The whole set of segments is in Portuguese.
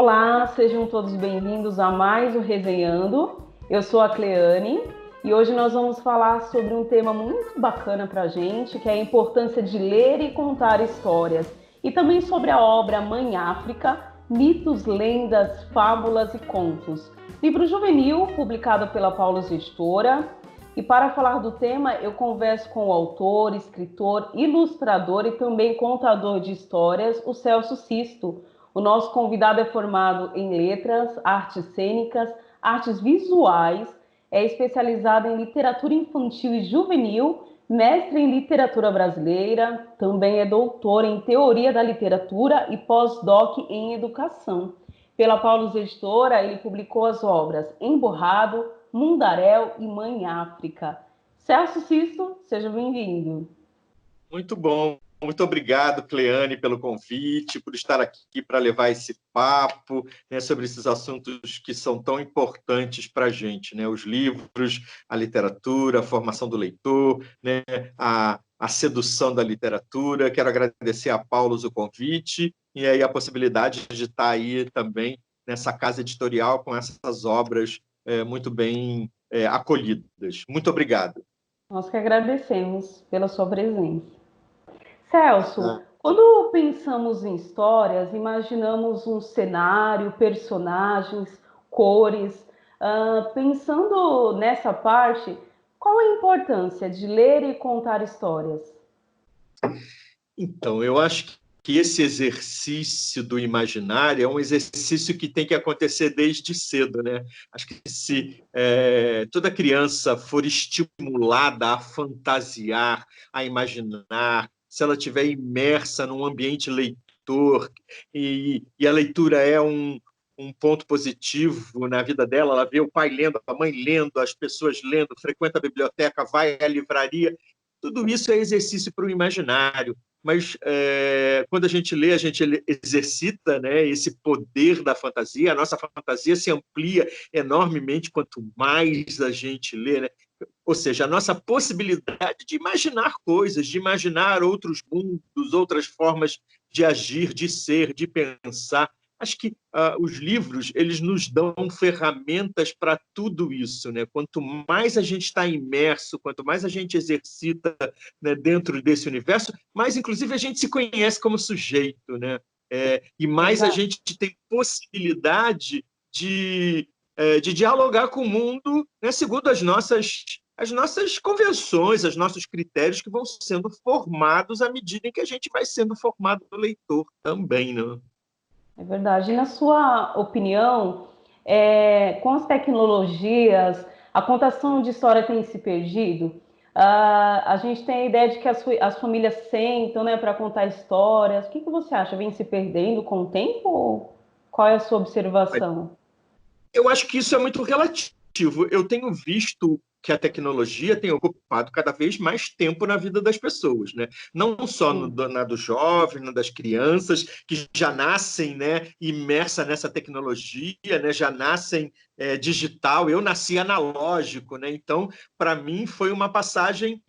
Olá, sejam todos bem-vindos a mais o Resenhando. Eu sou a Cleane e hoje nós vamos falar sobre um tema muito bacana para a gente, que é a importância de ler e contar histórias, e também sobre a obra Mãe África, Mitos, Lendas, Fábulas e Contos, livro juvenil publicado pela Paulus Editora. E para falar do tema, eu converso com o autor, escritor, ilustrador e também contador de histórias, o Celso Sisto. O nosso convidado é formado em letras, artes cênicas, artes visuais, é especializado em literatura infantil e juvenil, mestre em literatura brasileira, também é doutor em teoria da literatura e pós-doc em educação. Pela Paulus Editora, ele publicou as obras Emborrado, Mundaréu e Mãe África. Celso Sisto, seja bem-vindo. Muito bom. Muito obrigado, Cleane, pelo convite, por estar aqui para levar esse papo, né, sobre esses assuntos que são tão importantes para a gente, né? Os livros, a literatura, a formação do leitor, né, a sedução da literatura. Quero agradecer a Paulus o convite e aí a possibilidade de estar aí também nessa casa editorial com essas obras muito bem acolhidas. Muito obrigado. Nós que agradecemos pela sua presença. Celso, quando pensamos em histórias, imaginamos um cenário, personagens, cores. Pensando nessa parte, qual a importância de ler e contar histórias? Então, eu acho que esse exercício do imaginário é um exercício que tem que acontecer desde cedo, né? Acho que se toda criança for estimulada a fantasiar, a imaginar, se ela estiver imersa num ambiente leitor, e a leitura é um ponto positivo na vida dela, ela vê o pai lendo, a mãe lendo, as pessoas lendo, frequenta a biblioteca, vai à livraria, tudo isso é exercício para o imaginário. Mas quando a gente lê, a gente exercita, né, esse poder da fantasia, a nossa fantasia se amplia enormemente quanto mais a gente lê, né? Ou seja, a nossa possibilidade de imaginar coisas, de imaginar outros mundos, outras formas de agir, de ser, de pensar. Acho que os livros eles nos dão ferramentas para tudo isso, né? Quanto mais a gente está imerso, quanto mais a gente exercita, né, dentro desse universo, mais, inclusive, a gente se conhece como sujeito, né? E mais a gente tem possibilidade de dialogar com o mundo, né, segundo as nossas convenções, os nossos critérios que vão sendo formados à medida em que a gente vai sendo formado leitor também, né? É verdade. E na sua opinião, com as tecnologias, a contação de história tem se perdido? A gente tem a ideia de que as famílias sentam, né, para contar histórias. O que você acha? Vem se perdendo com o tempo? Ou qual é a sua observação? Eu acho que isso é muito relativo. Eu tenho visto que a tecnologia tem ocupado cada vez mais tempo na vida das pessoas, né? Não só na dos jovens, na das crianças, que já nascem, né, imersa nessa tecnologia, né, já nascem digital. Eu nasci analógico, né? Então, para mim, foi uma passagem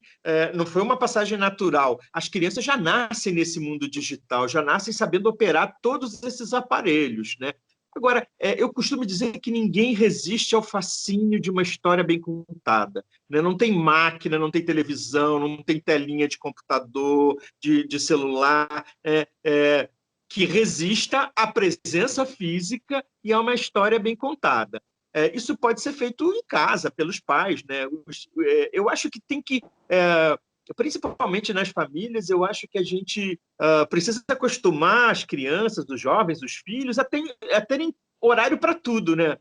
não foi uma passagem natural. As crianças já nascem nesse mundo digital, já nascem sabendo operar todos esses aparelhos, né? Agora, eu costumo dizer que ninguém resiste ao fascínio de uma história bem contada, né? Não tem máquina, não tem televisão, não tem telinha de computador, de celular, que resista à presença física e a uma história bem contada. Isso pode ser feito em casa, pelos pais, né? Eu acho que tem que... principalmente nas famílias, eu acho que a gente precisa acostumar as crianças, os jovens, os filhos a terem horário para tudo, né?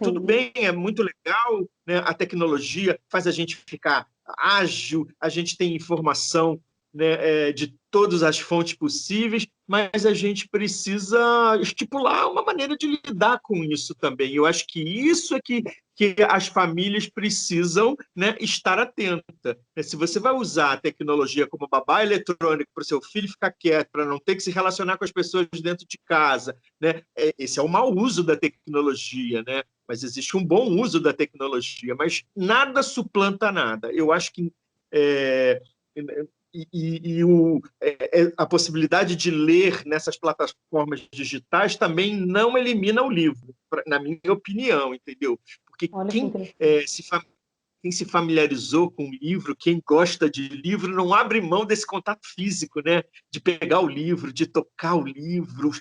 Tudo bem, é muito legal, né? A tecnologia faz a gente ficar ágil, a gente tem informação, né, de todas as fontes possíveis, mas a gente precisa estipular uma maneira de lidar com isso também. Eu acho que isso é que as famílias precisam, né, estar atentas. Se você vai usar a tecnologia como babá eletrônico para o seu filho ficar quieto, para não ter que se relacionar com as pessoas dentro de casa, né, esse é o mau uso da tecnologia, né? Mas existe um bom uso da tecnologia, mas nada suplanta nada. Eu acho que a possibilidade de ler nessas plataformas digitais também não elimina o livro, na minha opinião, entendeu? Porque Olha que interessante. quem se familiarizou com o livro, quem gosta de livro, não abre mão desse contato físico, né? De pegar o livro, de tocar o livro,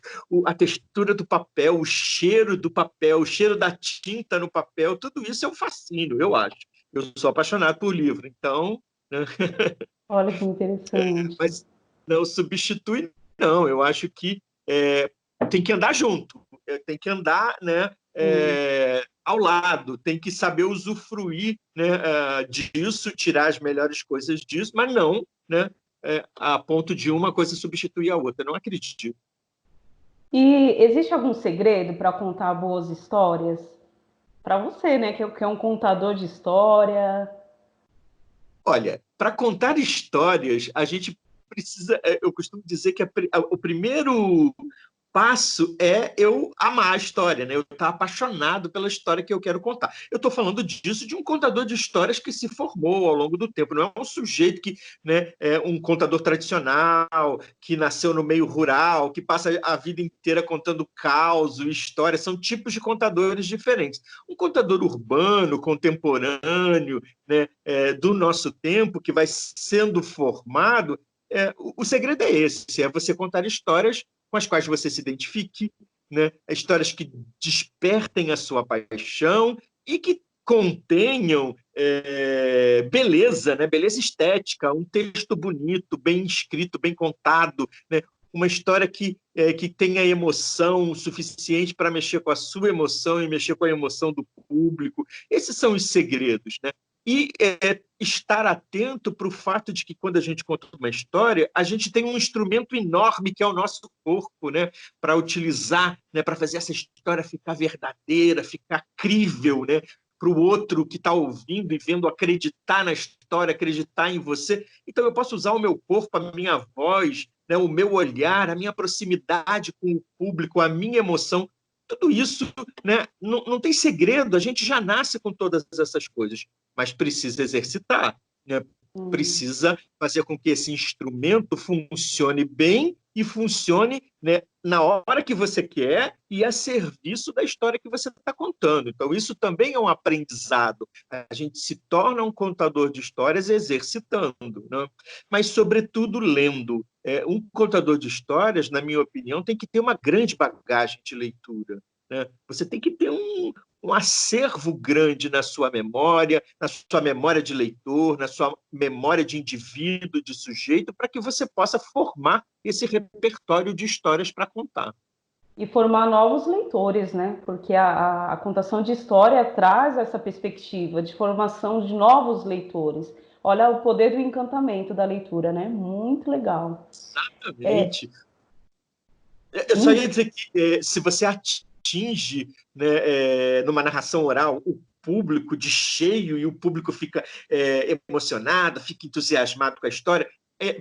a textura do papel, o cheiro do papel, o cheiro da tinta no papel, tudo isso é um fascínio, eu acho. Eu sou apaixonado por livro, então, né? Olha que interessante. Mas não substitui, não. Eu acho que tem que andar junto, tem que andar, né, Sim. ao lado, tem que saber usufruir, né, disso, tirar as melhores coisas disso, mas não, né, a ponto de uma coisa substituir a outra. Não acredito. E existe algum segredo para contar boas histórias? Para você, né, que é um contador de história. Olha, para contar histórias, a gente precisa. Eu costumo dizer que o primeiro passo é eu amar a história, né? Eu estar apaixonado pela história que eu quero contar. Eu estou falando disso de um contador de histórias que se formou ao longo do tempo. Não é um sujeito que, né, é um contador tradicional, que nasceu no meio rural, que passa a vida inteira contando caos, histórias. São tipos de contadores diferentes. Um contador urbano, contemporâneo, né, do nosso tempo, que vai sendo formado, o segredo é esse: é você contar histórias com as quais você se identifique, né? Histórias que despertem a sua paixão e que contenham beleza, né? Beleza estética, um texto bonito, bem escrito, bem contado, né? Uma história que tenha emoção suficiente para mexer com a sua emoção e mexer com a emoção do público. Esses são os segredos, né? E estar atento para o fato de que, quando a gente conta uma história, a gente tem um instrumento enorme que é o nosso corpo, né, para utilizar, né, para fazer essa história ficar verdadeira, ficar crível, né, para o outro que está ouvindo e vendo acreditar na história, acreditar em você. Então, eu posso usar o meu corpo, a minha voz, né, o meu olhar, a minha proximidade com o público, a minha emoção. Tudo isso, né, não tem segredo, a gente já nasce com todas essas coisas, mas precisa exercitar, né? Precisa fazer com que esse instrumento funcione bem e funcione, né, na hora que você quer e a serviço da história que você está contando. Então, isso também é um aprendizado. A gente se torna um contador de histórias exercitando, né? Mas, sobretudo, lendo. Um contador de histórias, na minha opinião, tem que ter uma grande bagagem de leitura, né? Você tem que ter um acervo grande na sua memória de leitor, na sua memória de indivíduo, de sujeito, para que você possa formar esse repertório de histórias para contar. E formar novos leitores, né? Porque a contação de história traz essa perspectiva de formação de novos leitores. Olha o poder do encantamento da leitura, né? Muito legal. Exatamente. Eu só ia dizer que se você atinge, né, numa narração oral, o público de cheio e o público fica emocionado, fica entusiasmado com a história,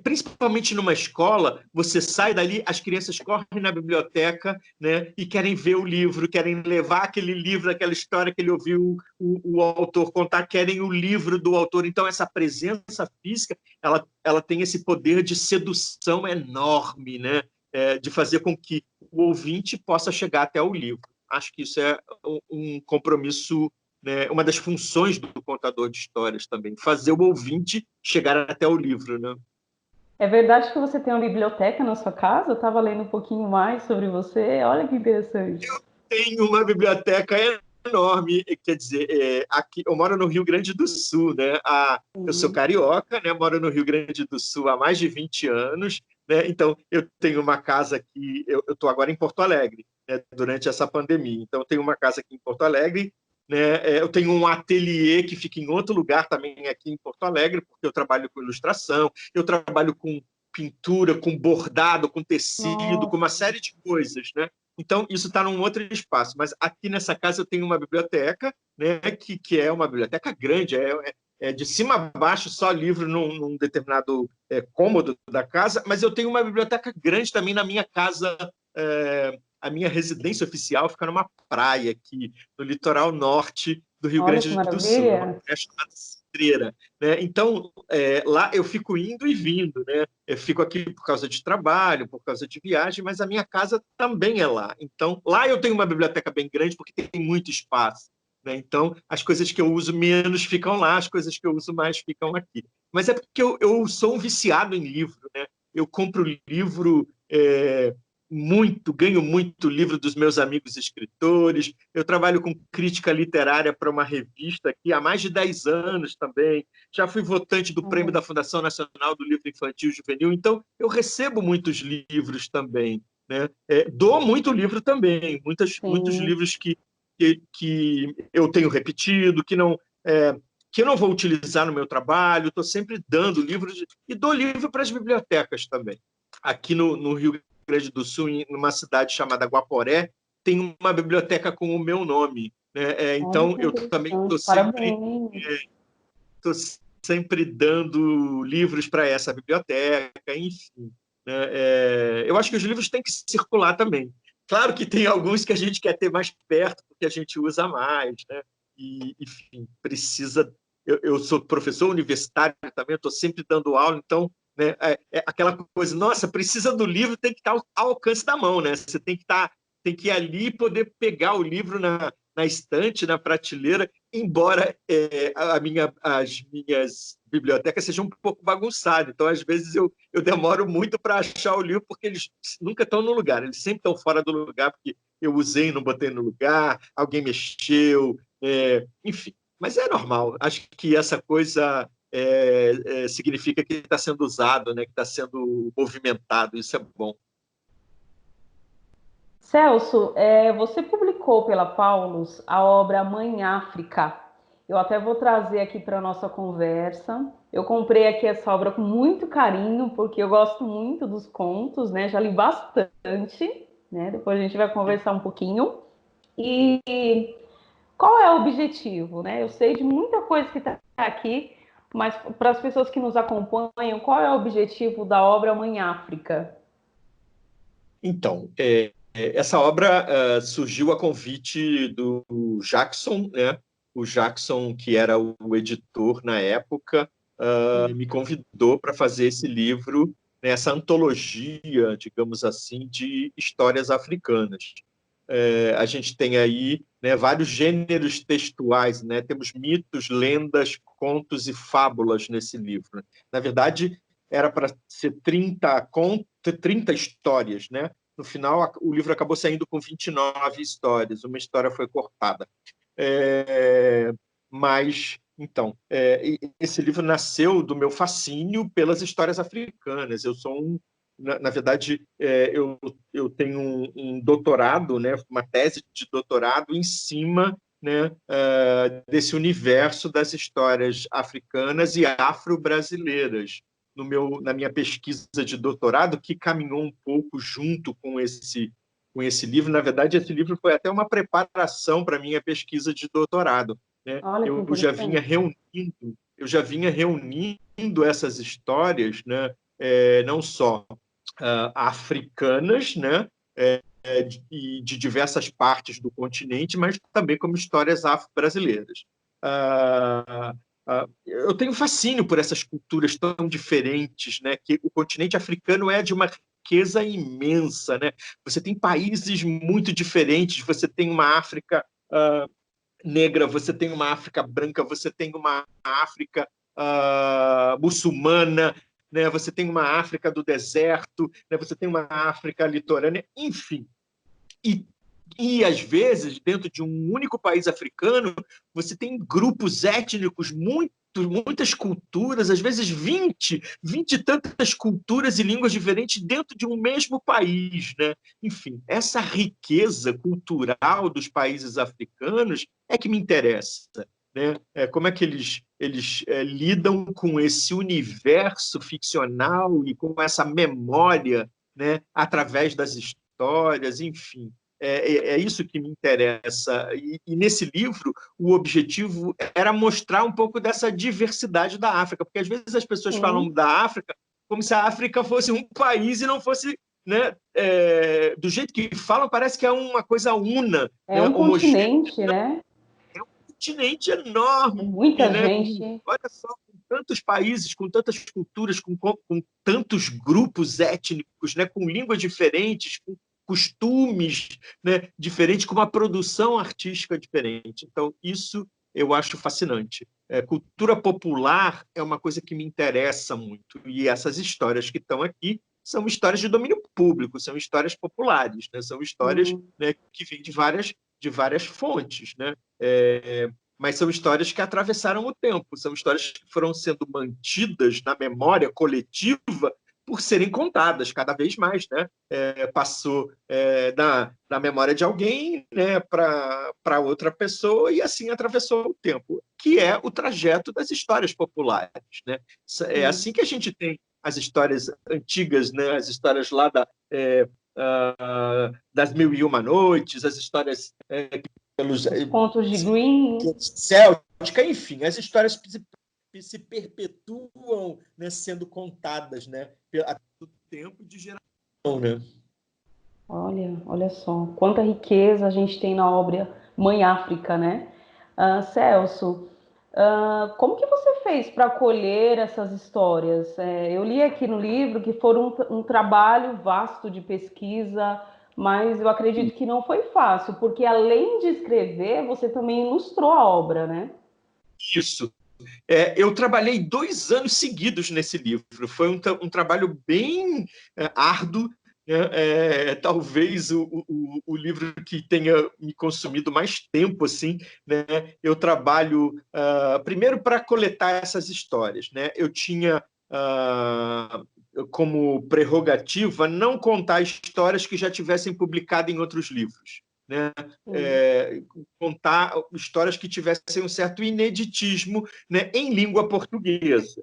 principalmente numa escola, você sai dali, as crianças correm na biblioteca, né, e querem ver o livro, querem levar aquele livro, aquela história que ele ouviu o autor contar, querem o livro do autor. Então, essa presença física, ela tem esse poder de sedução enorme, né? De fazer com que o ouvinte possa chegar até o livro. Acho que isso é um compromisso, né, uma das funções do contador de histórias também, fazer o ouvinte chegar até o livro, né? É verdade que você tem uma biblioteca na sua casa? Eu estava lendo um pouquinho mais sobre você. Olha que interessante. Tenho uma biblioteca enorme, quer dizer, aqui eu moro no Rio Grande do Sul, né? Eu sou carioca, né? Moro no Rio Grande do Sul há mais de 20 anos, né? Então eu tenho uma casa aqui, eu estou agora em Porto Alegre, né? Durante essa pandemia. Então eu tenho uma casa aqui em Porto Alegre, né? Eu tenho um ateliê que fica em outro lugar também aqui em Porto Alegre, porque eu trabalho com ilustração, eu trabalho com pintura, com bordado, com tecido, com uma Nossa. série de coisas, né? Então, isso está num outro espaço. Mas aqui nessa casa eu tenho uma biblioteca, né, que é uma biblioteca grande, de cima a baixo só livro num determinado cômodo da casa, mas eu tenho uma biblioteca grande também na minha casa. A minha residência oficial fica numa praia aqui, no litoral norte do Rio Olha que Grande do Sul. É uma maravilha. praia chamada pedreira, né? Então, lá eu fico indo e vindo, né? Eu fico aqui por causa de trabalho, por causa de viagem, mas a minha casa também é lá. Então, lá eu tenho uma biblioteca bem grande porque tem muito espaço, né? Então, as coisas que eu uso menos ficam lá, as coisas que eu uso mais ficam aqui. Mas é porque eu sou um viciado em livro, né? Eu compro livro ganho muito livro dos meus amigos escritores. Eu trabalho com crítica literária para uma revista aqui há mais de 10 anos também. Já fui votante do prêmio da Fundação Nacional do Livro Infantil e Juvenil, então eu recebo muitos livros também, né? Dou muito livro também, muitos livros que eu tenho repetido, que eu não vou utilizar no meu trabalho, estou sempre dando livros e dou livro para as bibliotecas também. Aqui no Rio Grande do Sul, em uma cidade chamada Guaporé, tem uma biblioteca com o meu nome, né? Então, eu também estou sempre dando livros para essa biblioteca, enfim. Né? Eu acho que os livros têm que circular também. Claro que tem alguns que a gente quer ter mais perto, porque a gente usa mais, né? E, enfim, precisa... Eu sou professor universitário também, estou sempre dando aula, então, né, aquela coisa, nossa, precisa do livro, tem que estar ao alcance da mão, né? Você tem que ir ali e poder pegar o livro na estante, na prateleira, embora as minhas bibliotecas sejam um pouco bagunçadas. Então, às vezes, eu demoro muito para achar o livro, porque eles nunca estão no lugar, eles sempre estão fora do lugar, porque eu usei e não botei no lugar, alguém mexeu, enfim. Mas é normal. Acho que essa coisa significa que está sendo usado, né? Que está sendo movimentado. Isso é bom. Celso, você publicou pela Paulus a obra Mãe África. Eu até vou trazer aqui para a nossa conversa. Eu comprei aqui essa obra com muito carinho, porque eu gosto muito dos contos, né? Já li bastante, né? Depois a gente vai conversar um pouquinho. E qual é o objetivo, né? Eu sei de muita coisa que está aqui, mas para as pessoas que nos acompanham, qual é o objetivo da obra Mãe África? Então, essa obra surgiu a convite do Jackson, né? O Jackson, que era o editor na época, me convidou para fazer esse livro, né, essa antologia, digamos assim, de histórias africanas. A gente tem aí, né, vários gêneros textuais, né? Temos mitos, lendas, contos e fábulas nesse livro. Na verdade, era para ser 30 histórias, né? No final, o livro acabou saindo com 29 histórias, uma história foi cortada. Mas, então, esse livro nasceu do meu fascínio pelas histórias africanas. Eu sou na verdade, eu tenho um doutorado, né, uma tese de doutorado em cima, né, desse universo das histórias africanas e afro-brasileiras na minha pesquisa de doutorado, que caminhou um pouco junto com esse livro. Na verdade, esse livro foi até uma preparação para a minha pesquisa de doutorado. Né? Olha que interessante. Eu já vinha reunindo essas histórias, né? Não só africanas, né? De diversas partes do continente, mas também como histórias afro-brasileiras. Eu tenho fascínio por essas culturas tão diferentes, né? Que o continente africano é de uma riqueza imensa, né? Você tem países muito diferentes, você tem uma África negra, você tem uma África branca, você tem uma África muçulmana, né? Você tem uma África do deserto, né? Você tem uma África litorânea, enfim. E, às vezes, dentro de um único país africano, você tem grupos étnicos, muitas culturas, às vezes 20 e tantas culturas e línguas diferentes dentro de um mesmo país. Né? Enfim, essa riqueza cultural dos países africanos é que me interessa. Né? Como é que eles lidam com esse universo ficcional e com essa memória, né? Através das histórias, enfim. É isso que me interessa. E nesse livro, o objetivo era mostrar um pouco dessa diversidade da África, porque às vezes as pessoas falam da África como se a África fosse um país e não fosse, né, do jeito que falam, parece que é uma coisa una. É um continente, né? É um continente enorme, Muita né? gente. Olha só, com tantos países, com tantas culturas, com tantos grupos étnicos, né? Com línguas diferentes, com costumes, né? diferentes, com uma produção artística diferente. Então, isso eu acho fascinante. Cultura popular é uma coisa que me interessa muito, e essas histórias que estão aqui são histórias de domínio público, são histórias populares, né? São histórias, né, que vêm de várias fontes, né? Mas são histórias que atravessaram o tempo, são histórias que foram sendo mantidas na memória coletiva por serem contadas cada vez mais, né? Passou da memória de alguém, né, para outra pessoa, e assim atravessou o tempo, que é o trajeto das histórias populares, né? É assim que a gente tem as histórias antigas, né? As histórias lá das Mil e Uma Noites, as histórias pelos Os contos de Green. Céltica, enfim, as histórias se perpetuam, né, sendo contadas, né, a todo tempo de geração, né? Olha só, quanta riqueza a gente tem na obra Mãe África, né? Celso, como que você fez para colher essas histórias? Eu li aqui no livro que foram um trabalho vasto de pesquisa, mas eu acredito que não foi fácil, porque além de escrever, você também ilustrou a obra, né? Isso. Eu trabalhei 2 anos seguidos nesse livro. Foi um trabalho bem árduo, né? Talvez o livro que tenha me consumido mais tempo, assim, né? Eu trabalho primeiro para coletar essas histórias, né? Eu tinha como prerrogativa não contar histórias que já tivessem publicado em outros livros, né? Contar histórias que tivessem um certo ineditismo, né, em língua portuguesa.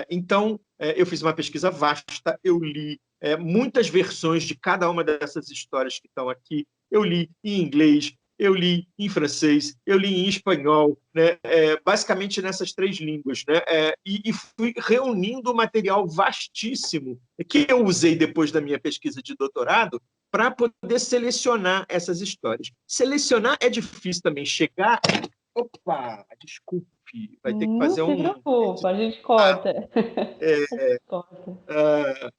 Então, eu fiz uma pesquisa vasta, eu li muitas versões de cada uma dessas histórias que estão aqui. Eu li em inglês, eu li em francês, eu li em espanhol, né, basicamente nessas 3 línguas, né, e fui reunindo material vastíssimo que eu usei depois da minha pesquisa de doutorado para poder selecionar essas histórias. Selecionar é difícil também, chegar... Opa, desculpe, vai ter que Não fazer se um... preocupa, a gente corta. A gente corta.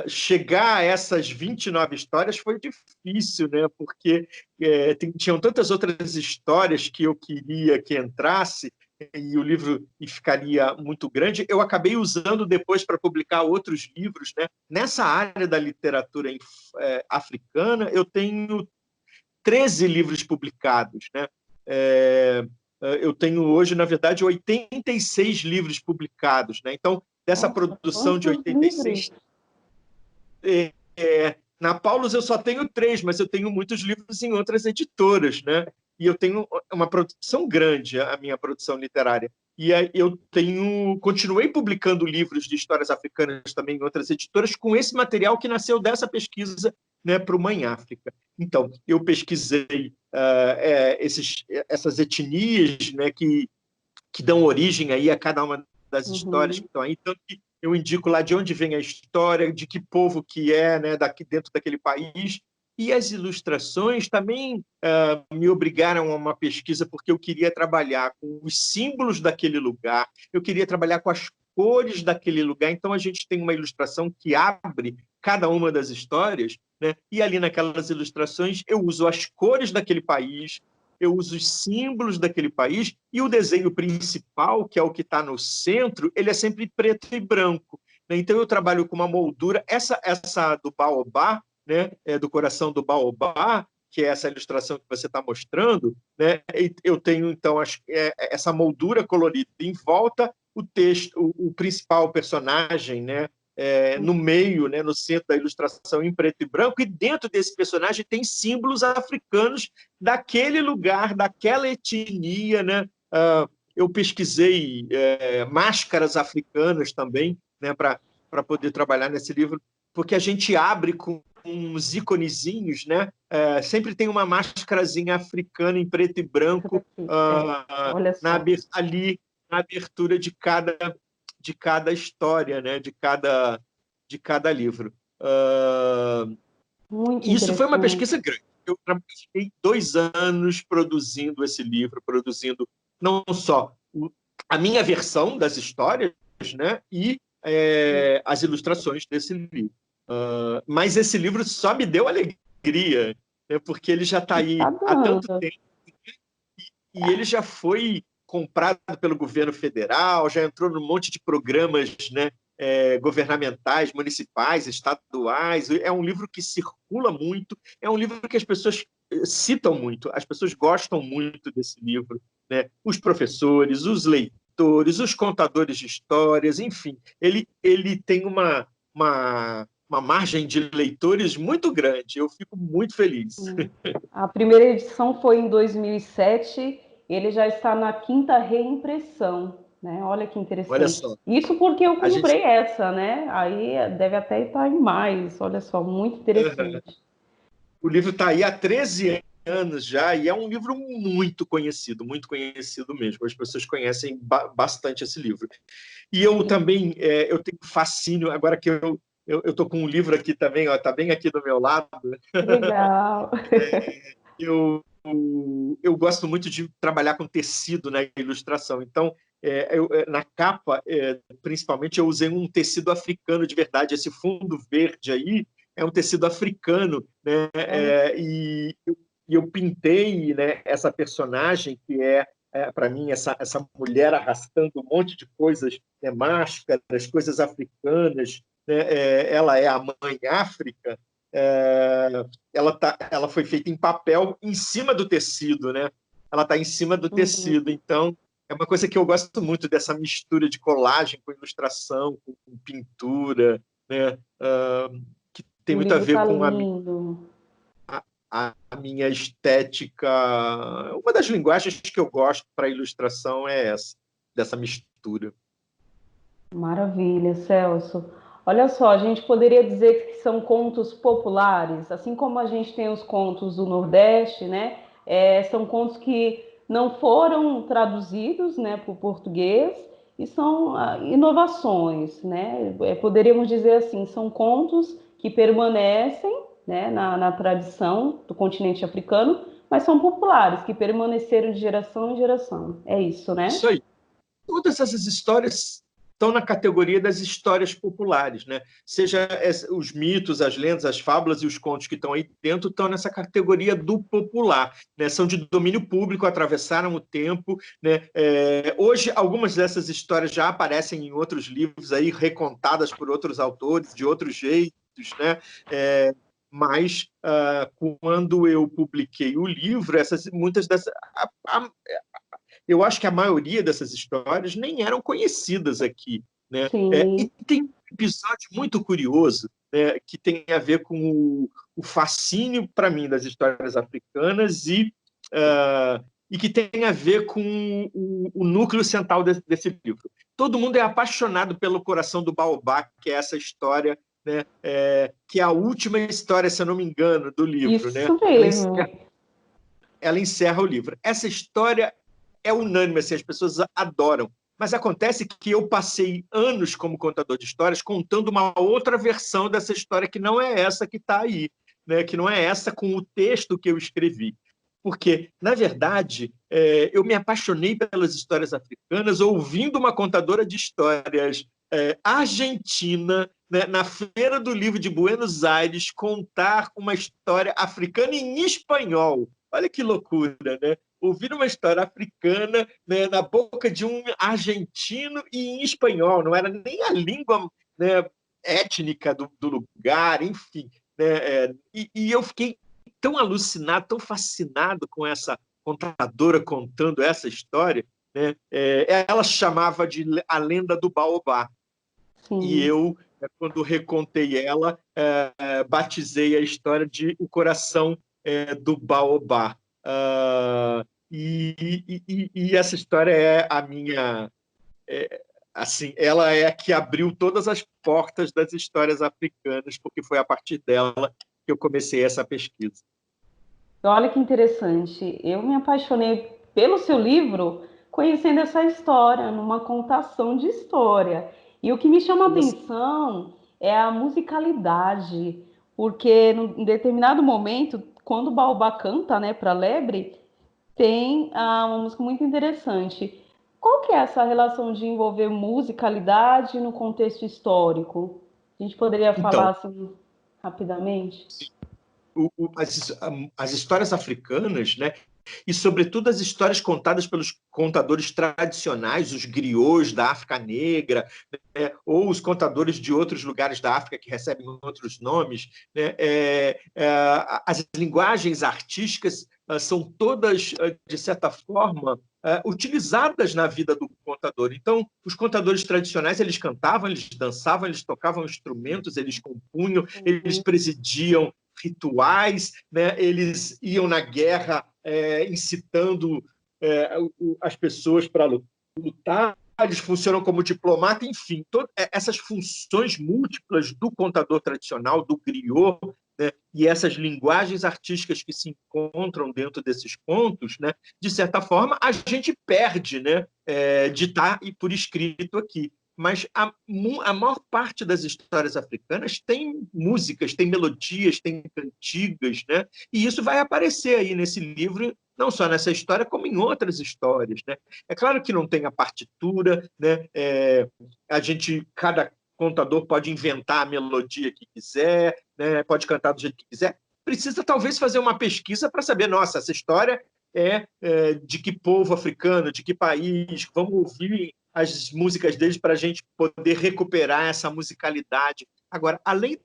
Chegar a essas 29 histórias foi difícil, né? Porque tinham tantas outras histórias que eu queria que entrasse, e o livro ficaria muito grande. Eu acabei usando depois para publicar outros livros, né? Nessa área da literatura africana, eu tenho 13 livros publicados, né? Eu tenho hoje, na verdade, 86 livros publicados, né? Então, dessa Nossa, produção de quantos livros! 86, na Paulus eu só tenho 3, mas eu tenho muitos livros em outras editoras, né? E eu tenho uma produção grande, a minha produção literária. E aí continuei publicando livros de histórias africanas também em outras editoras, com esse material que nasceu dessa pesquisa, né, para o Mãe África. Então, eu pesquisei essas etnias, né, que dão origem aí a cada uma das histórias que estão aí, tanto que eu indico lá de onde vem a história, de que povo que é, né, daqui dentro daquele país. E as ilustrações também me obrigaram a uma pesquisa, porque eu queria trabalhar com os símbolos daquele lugar, eu queria trabalhar com as cores daquele lugar. Então, a gente tem uma ilustração que abre cada uma das histórias, né? E ali naquelas ilustrações eu uso as cores daquele país, eu uso os símbolos daquele país, e o desenho principal, que é o que está no centro, ele é sempre preto e branco, né? Então, eu trabalho com uma moldura, essa do baobá, né? Do coração do baobá, que é essa ilustração que você está mostrando, né? Eu tenho, então, essa moldura colorida em volta, o texto, o principal personagem, né? No meio, né, no centro da ilustração em preto e branco, e dentro desse personagem tem símbolos africanos daquele lugar, daquela etnia, né? Eu pesquisei máscaras africanas também, né, para poder trabalhar nesse livro, porque a gente abre com uns íconezinhos, né? Sempre tem uma máscarazinha africana em preto e branco Olha só. ali na abertura de cada história, né? De cada livro. Muito Isso foi uma interessante. pesquisa grande. eu fiquei 2 anos produzindo esse livro, produzindo não só a minha versão das histórias, né, e as ilustrações desse livro. Mas esse livro só me deu alegria, né, porque ele já está aí Tá há tanto dando. tempo e ele já foi comprado pelo governo federal, já entrou num monte de programas, né, governamentais, municipais, estaduais. É um livro que circula muito, é um livro que as pessoas citam muito, as pessoas gostam muito desse livro, né? Os professores, os leitores, os contadores de histórias, enfim, ele tem uma margem de leitores muito grande. Eu fico muito feliz. A primeira edição foi em 2007, ele já está na quinta reimpressão, né? Olha que Olha interessante. só, Isso porque eu a gente comprei essa, né? Aí deve até estar em mais. Olha só, muito interessante. o livro está aí há 13 anos já e é um livro muito conhecido mesmo. As pessoas conhecem bastante esse livro. E eu também eu tenho fascínio, agora que eu estou com um livro aqui também, está bem aqui do meu lado. Que legal. eu, eu gosto muito de trabalhar com tecido na ilustração. Então, na capa, principalmente, eu usei um tecido africano de verdade. Esse fundo verde aí é um tecido africano, né? Olha, E eu pintei, né, essa personagem que para mim, essa mulher arrastando um monte de coisas, né, máscaras, coisas africanas. Né? Ela é a mãe África. É, ela foi feita em papel em cima do tecido, né? Ela está em cima do uhum. tecido. Então, é uma coisa que eu gosto muito dessa mistura de colagem com ilustração, com pintura, né? Que tem O muito a livro ver está com lindo. a minha estética. Uma das linguagens que eu gosto para ilustração é essa, dessa mistura. Maravilha, Celso. Olha só, a gente poderia dizer que são contos populares, assim como a gente tem os contos do Nordeste, né? São contos que não foram traduzidos, né, para o português e são inovações, né? Poderíamos dizer assim, são contos que permanecem, né, na tradição do continente africano, mas são populares, que permaneceram de geração em geração. É isso, né? Isso aí. Todas essas histórias estão na categoria das histórias populares, né? Seja os mitos, as lendas, as fábulas e os contos que estão aí dentro estão nessa categoria do popular, né? São de domínio público, atravessaram o tempo, né? Hoje algumas dessas histórias já aparecem em outros livros aí recontadas por outros autores de outros jeitos, né? Mas quando eu publiquei o livro, muitas dessas eu acho que a maioria dessas histórias nem eram conhecidas aqui. Né? E Sim. tem um episódio muito curioso, né, que tem a ver com o fascínio, para mim, das histórias africanas e que tem a ver com o núcleo central desse livro. Todo mundo é apaixonado pelo Coração do Baobá, que é essa história, né, que é a última história, se eu não me engano, do livro. Né? Isso mesmo. Ela encerra o livro. Essa história é unânime, assim, as pessoas adoram. Mas acontece que eu passei anos como contador de histórias contando uma outra versão dessa história que não é essa que está aí, né? Que não é essa com o texto que eu escrevi. Porque, na verdade, eu me apaixonei pelas histórias africanas ouvindo uma contadora de histórias argentina, né, na Feira do Livro de Buenos Aires, contar uma história africana em espanhol. Olha que loucura, né? Ouvir uma história africana, né, na boca de um argentino e em espanhol, não era nem a língua, né, étnica do lugar, enfim. Né, e eu fiquei tão alucinado, tão fascinado com essa contadora contando essa história. Né, ela chamava de A Lenda do Baobá. E Sim. eu, quando recontei ela, batizei a história de O Coração do Baobá. E essa história é a minha. Assim, ela é a que abriu todas as portas das histórias africanas, porque foi a partir dela que eu comecei essa pesquisa. Olha que interessante. Eu me apaixonei pelo seu livro conhecendo essa história, numa contação de história. E o que me chama a Isso. atenção é a musicalidade, porque em determinado momento quando o baobá canta, né, para a lebre, tem uma música muito interessante. Qual que é essa relação de envolver musicalidade no contexto histórico? A gente poderia falar Então, assim rapidamente? as histórias africanas, né, e, sobretudo, as histórias contadas pelos contadores tradicionais, os griots da África Negra, né, ou os contadores de outros lugares da África que recebem outros nomes, né, as linguagens artísticas são todas, de certa forma, utilizadas na vida do contador. Então, os contadores tradicionais, eles cantavam, eles dançavam, eles tocavam instrumentos, eles compunham, eles presidiam rituais, né? Eles iam na guerra incitando as pessoas para lutar, eles funcionam como diplomata, enfim, essas funções múltiplas do contador tradicional, do griot, né? E essas linguagens artísticas que se encontram dentro desses contos, né? De certa forma, a gente perde, né? De estar por escrito aqui. Mas a maior parte das histórias africanas tem músicas, tem melodias, tem cantigas, né? E isso vai aparecer aí nesse livro, não só nessa história, como em outras histórias, né? É claro que não tem a partitura, né? Cada contador pode inventar a melodia que quiser, né? Pode cantar do jeito que quiser. Precisa talvez fazer uma pesquisa para saber, nossa, essa história de que povo africano, de que país, vamos ouvir as músicas deles para a gente poder recuperar essa musicalidade. Agora, além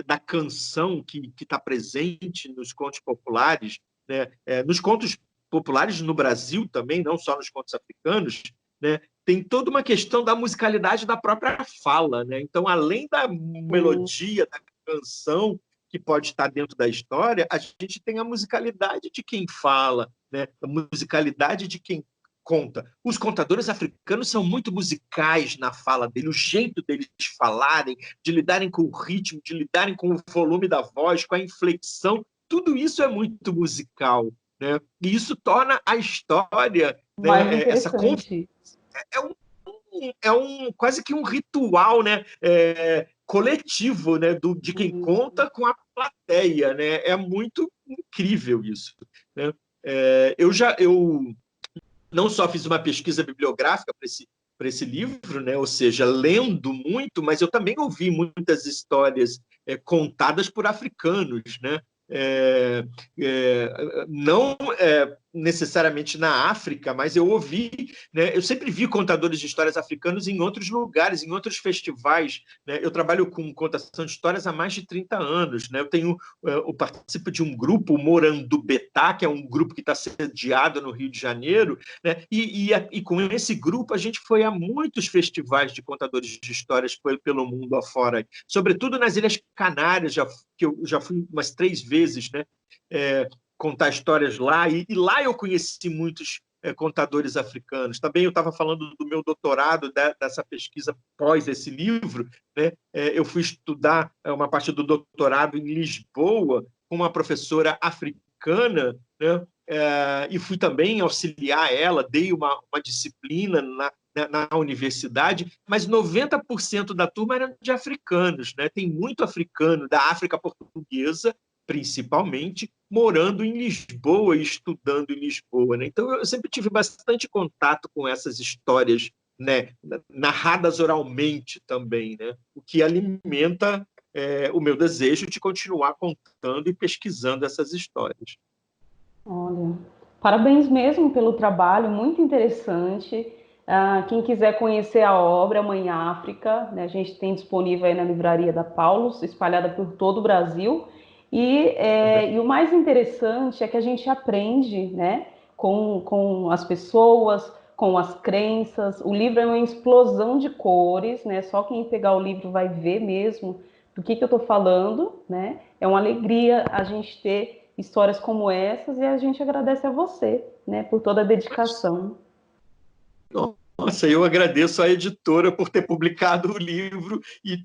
da canção que está presente nos contos populares, né, nos contos populares no Brasil também, não só nos contos africanos, né, tem toda uma questão da musicalidade da própria fala. Né? Então, além da melodia, da canção, que pode estar dentro da história, a gente tem a musicalidade de quem fala, né? A musicalidade de quem conta. Os contadores africanos são muito musicais na fala dele, o jeito deles falarem, de lidarem com o ritmo, de lidarem com o volume da voz, com a inflexão, tudo isso é muito musical, né? E isso torna a história, Mais né, interessante. é um, quase que um ritual, né? Coletivo, né? De quem conta com a plateia, né? É muito incrível isso, né? Eu não só fiz uma pesquisa bibliográfica para esse livro, né? Ou seja, lendo muito, mas eu também ouvi muitas histórias contadas por africanos, né? Não necessariamente na África, mas eu ouvi, né? Eu sempre vi contadores de histórias africanos em outros lugares, em outros festivais, né? Eu trabalho com contação de histórias há mais de 30 anos, né? Eu participo de um grupo, o Morandubetá, que é um grupo que está sediado no Rio de Janeiro, né? E com esse grupo a gente foi a muitos festivais de contadores de histórias pelo mundo afora, sobretudo nas Ilhas Canárias, que eu já fui umas 3 vezes, né? Contar histórias lá, e lá eu conheci muitos contadores africanos. Também eu estava falando do meu doutorado, dessa pesquisa pós esse livro, né? Eu fui estudar uma parte do doutorado em Lisboa com uma professora africana, né? E fui também auxiliar ela, dei uma disciplina na universidade, mas 90% da turma era de africanos, né? Tem muito africano da África portuguesa, principalmente, morando em Lisboa e estudando em Lisboa. Né? Então, eu sempre tive bastante contato com essas histórias, né? Narradas oralmente também, né? O que alimenta o meu desejo de continuar contando e pesquisando essas histórias. Olha, parabéns mesmo pelo trabalho, muito interessante. Quem quiser conhecer a obra Mãe África, né, a gente tem disponível aí na livraria da Paulus, espalhada por todo o Brasil. E o mais interessante é que a gente aprende, né, com as pessoas, com as crenças. O livro é uma explosão de cores, né? Só quem pegar o livro vai ver mesmo do que eu estou falando, né? É uma alegria a gente ter histórias como essas e a gente agradece a você, né, por toda a dedicação. Nossa, eu agradeço à editora por ter publicado o livro e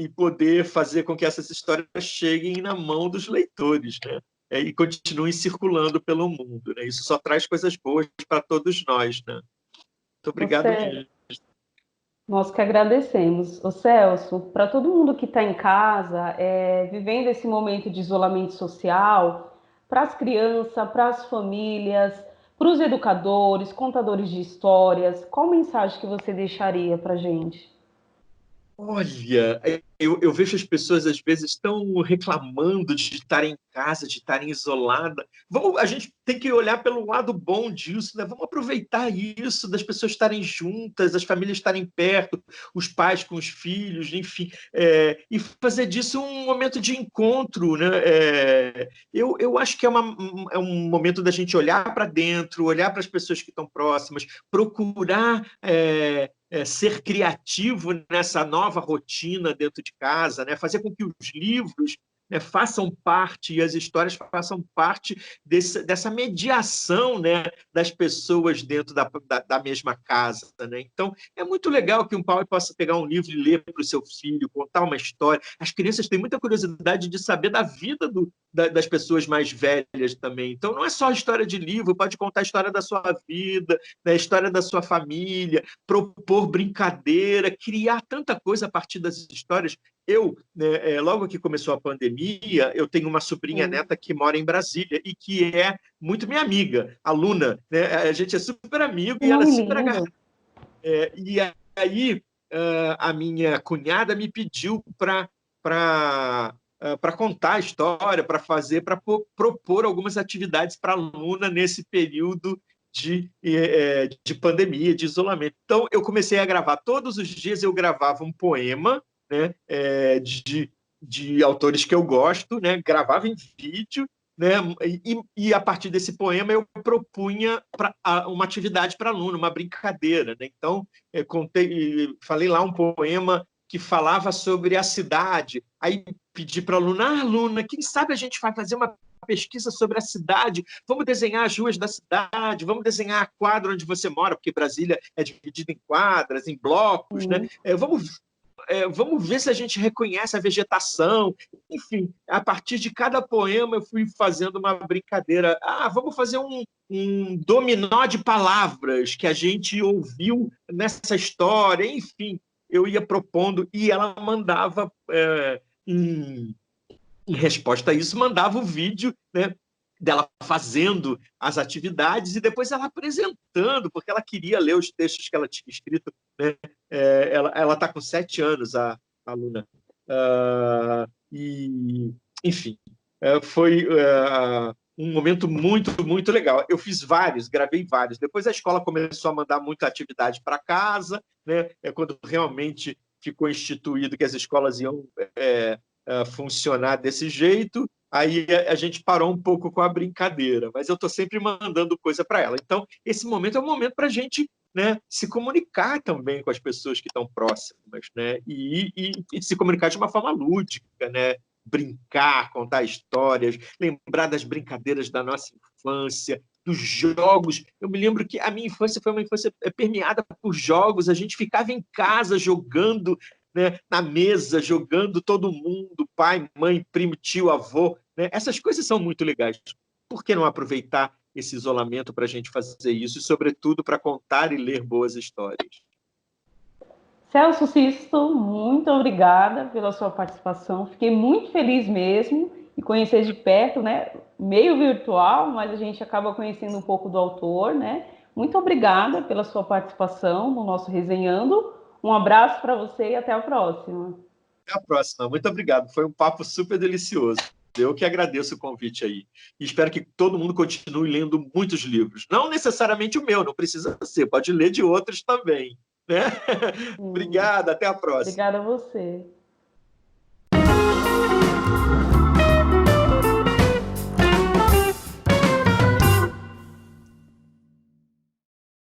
poder fazer com que essas histórias cheguem na mão dos leitores, né? E continuem circulando pelo mundo, né? Isso só traz coisas boas para todos nós, né? Muito obrigado Você, mesmo. Nós que agradecemos. Ô Celso, para todo mundo que está em casa, vivendo esse momento de isolamento social, para as crianças, para as famílias, para os educadores, contadores de histórias, qual mensagem que você deixaria para a gente? Olha, eu vejo as pessoas às vezes estão reclamando de estarem em casa, de estarem isoladas. A gente tem que olhar pelo lado bom disso, né? Vamos aproveitar isso, das pessoas estarem juntas, as famílias estarem perto, os pais com os filhos, enfim, e fazer disso um momento de encontro, né? Eu acho que é um momento da gente olhar para dentro, olhar para as pessoas que estão próximas, procurar ser criativo nessa nova rotina dentro de casa, né? Fazer com que os livros, né, façam parte e as histórias façam parte dessa mediação, né, das pessoas dentro da mesma casa. Né? Então, é muito legal que um pai possa pegar um livro e ler para o seu filho, contar uma história. As crianças têm muita curiosidade de saber da vida das pessoas mais velhas também. Então, não é só história de livro, pode contar a história da sua vida, né, a história da sua família, propor brincadeira, criar tanta coisa a partir das histórias. Eu, né, logo que começou a pandemia, eu tenho uma sobrinha Sim. neta que mora em Brasília e que é muito minha amiga, aluna. Né? A gente é super amigo Que e ela é nome super lindo. agarrada. E aí a minha cunhada me pediu para contar a história, para propor algumas atividades para a aluna nesse período de pandemia, de isolamento. Então, eu comecei a gravar. Todos os dias eu gravava um poema, né, de autores que eu gosto, né, gravava em vídeo, né, e a partir desse poema eu propunha uma atividade para aluno, uma brincadeira. Né? Então, falei lá um poema que falava sobre a cidade. Aí pedi para a aluna, quem sabe a gente vai fazer uma pesquisa sobre a cidade, vamos desenhar as ruas da cidade, vamos desenhar a quadra onde você mora, porque Brasília é dividida em quadras, em blocos, né? Sim. Vamos ver se a gente reconhece a vegetação. Enfim, a partir de cada poema eu fui fazendo uma brincadeira. Vamos fazer um dominó de palavras que a gente ouviu nessa história. Enfim, eu ia propondo e ela mandava, em resposta a isso, mandava o vídeo, né, dela fazendo as atividades e depois ela apresentando, porque ela queria ler os textos que ela tinha escrito. Né? Ela está com 7 anos, a aluna. E, enfim, foi um momento muito, muito legal. Eu fiz vários, gravei vários. Depois a escola começou a mandar muita atividade para casa, né? Quando realmente ficou instituído que as escolas iam funcionar desse jeito, aí a gente parou um pouco com a brincadeira, mas eu estou sempre mandando coisa para ela. Então, esse momento é um momento para a gente, né, se comunicar também com as pessoas que estão próximas, né, e se comunicar de uma forma lúdica, né, brincar, contar histórias, lembrar das brincadeiras da nossa infância, dos jogos. Eu me lembro que a minha infância foi uma infância permeada por jogos, a gente ficava em casa jogando, né, na mesa, jogando todo mundo, pai, mãe, primo, tio, avô. Né? Essas coisas são muito legais. Por que não aproveitar esse isolamento para a gente fazer isso e, sobretudo, para contar e ler boas histórias? Celso Sisto, muito obrigada pela sua participação. Fiquei muito feliz mesmo de conhecer de perto, né? Meio virtual, mas a gente acaba conhecendo um pouco do autor, né? Muito obrigada pela sua participação no nosso Resenhando. Um abraço para você e até a próxima. Até a próxima. Muito obrigado. Foi um papo super delicioso. Eu que agradeço o convite aí. E espero que todo mundo continue lendo muitos livros. Não necessariamente o meu, não precisa ser. Pode ler de outros também. Né? Obrigado, até a próxima. Obrigada a você.